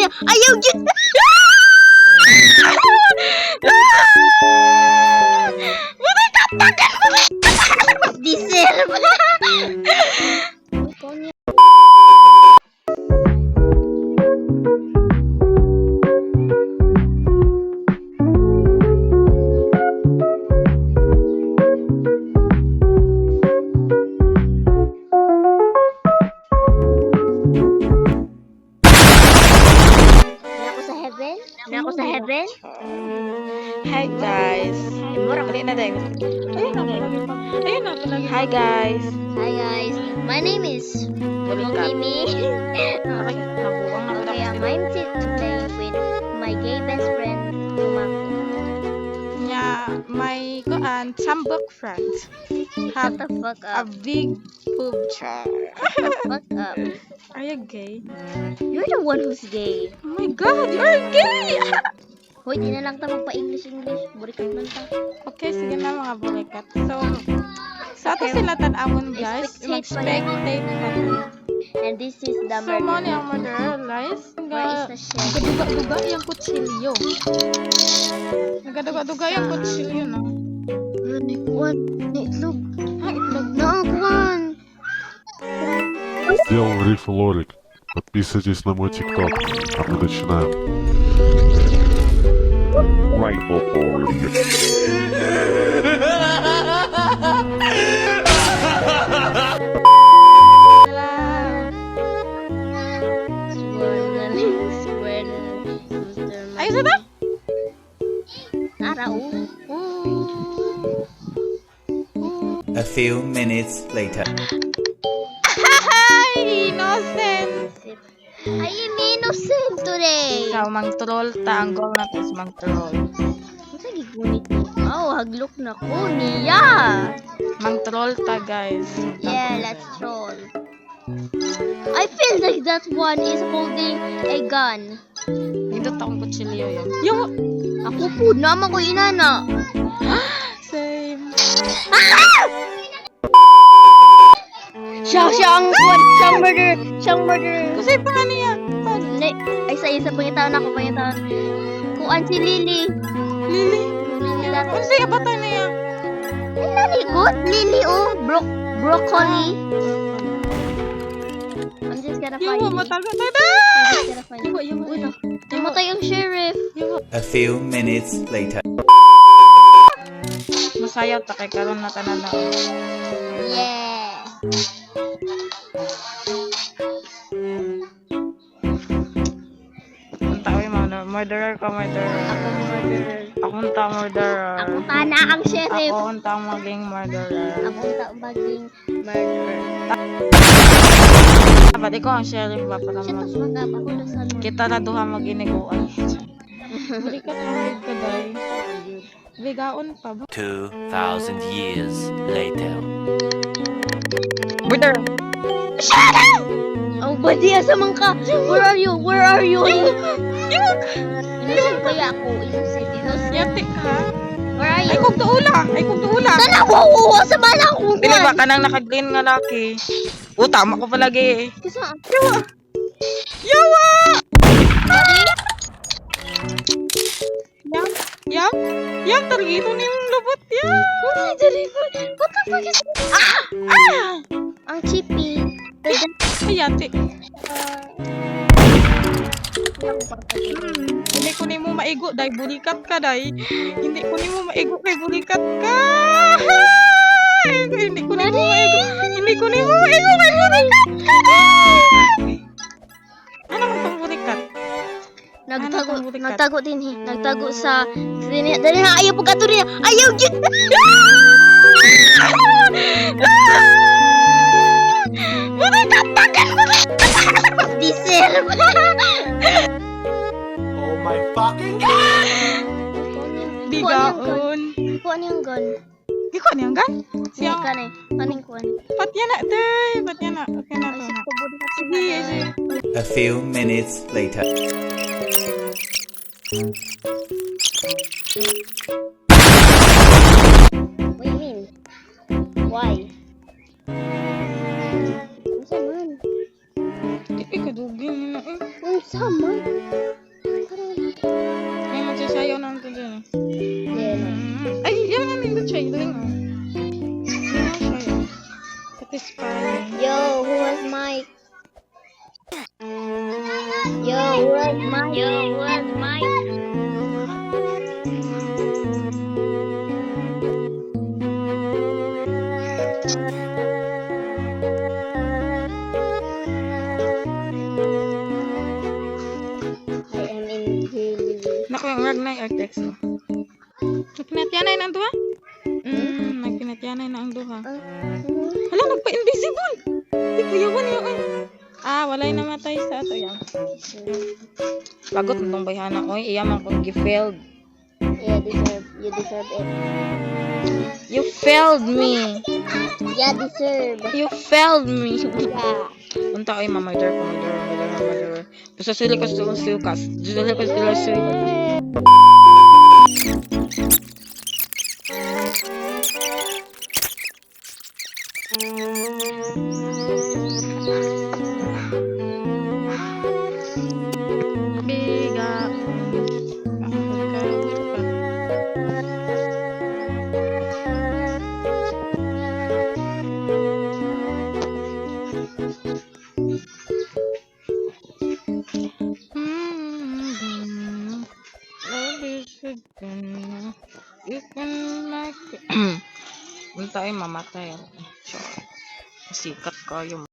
niya. Ayaw yun. Deserve. Na ako sa heaven? Hi guys. Mura ko. Dali na din. Ayun na. Ayun na palagi. Hi guys. Hi guys, my name is Bulikat. Mimi. Okay, nabuang ako Okay, I'm today with my gay best friend, Tumako. Yeah, my Chambok friends Shut have the fuck a up. big boob jar. Shut the fuck up. Are you gay? You're the one who's gay. Oh my god, you're gay! Hoy, di na lang ta magpa-English. Burikat man ta. Okay, sige na mga bulikat. So, sa ato sila tan-awon guys. Mag-spectate Mag-spectate na. And this is the So, mo murder. ni ang murderer, guys. Where is the chef? Nagaduga-duga yung kutsilyo. Nagaduga-duga yung kutsilyo, no? What? Itlog. Ah, itlog. Nakuan. Сделал риф и лорик. Подписывайтесь на мой тикток, а мы начинаем. Rainbow Boy. Swear na lang. Ayos na ba? Araw. A few minutes later. Hi! Innocent! I am innocent today. Ikaw, mang-troll ta. Ang goal natin is mang-troll. Masa gigunit ni? Oh, haglok na ko niya. Mang-troll ta, guys. Yeah, let's troll. I feel like that one is holding a gun. Hindot akong kutsilyo yun. Yung... Ako po, naman ko inana. Same. Siyang murder. Siyang murder. Kasi pa niya. Ay, sa isa, pangitawan ako. Kuan si Lily. Lily. Lily lang. Ano siya batay na yan? Ay, naligot. Lily, oh. Broccoli. I'm just gonna find Yung you. matagal na na. I'm just gonna find you. Yung Uy, no. Namatay ang sheriff. A few minutes later. Masaya ta kay karon na tanan na. Yeah. Ang tao yung mga murderer ka, murderer. Ako murderer. Akong ta murderer. Ako tana ang sheriff. Ako ang ta maging murderer. Ako maging murderer. Dapat ikaw ang sheriff ba para Shut mag... the fuck up. Ako dasan mo. Kita na duha maginiguan. Balikat lang ka day. Bigaon pa ba? 2,000 years later. Murder! Shut up! Ang badiya sa mangka. Where are you? Where are you? Innocent kaya ako. Innocent. Yati ka. Where are Ay you? kog tuula! Ay kog tuula! Sana wawawa sa bala ko. Dili ba ka nang naka-green nga laki? O, tama ko palagi eh. Kasi Yawa! Yawa! Yang? Yang, targito na yung lubot yan! ay, dali ko. What the fuck is Ah! ang chippy? Ay, yate. Hindi ko ni mo maigo, day bulikat ka, day. Hindi ko ni mo maigo, kay bulikat ka. Hindi ko ni mo maigo. Hindi ko ni mo maigo, kay bulikat ka. Ano man tong bulikat? Nagtago din eh. Nagtago sa dali na ayaw pagkato niya. Ayaw yun. Deserve. Oh my fucking god! Bigaon. Kuha niyang gun. Di ko niyan gan? Siya Siyang, ka na eh. Paning kuha niya. pat yan na, day. Pat yan na. Okay na to Ay, na. ko budi ka Sige, sige. A few minutes later. What do you mean? Why? Unsa man? Di kadugin mo na eh. Unsa man? Yo, where's Mike? Yo, where's Mike? I am in really. Naku, ang rag na yung text ko. Nagpinatyanay na ang duha? Nagpinatyanay na ang duha. Hala, nagpa-invisible! Di ko yawan yun. Walay namatay sa ato yan. Lagot nung bayhana. Oy, iyaman kong gi-failed. Yeah, you deserve it. You failed me. Yeah, deserve. You failed me. Yeah. Unta ay murder. Susuli ko sa sukas. Susuli ko sa sukas. Biga. Unta ay mamatay. Sikat kayo.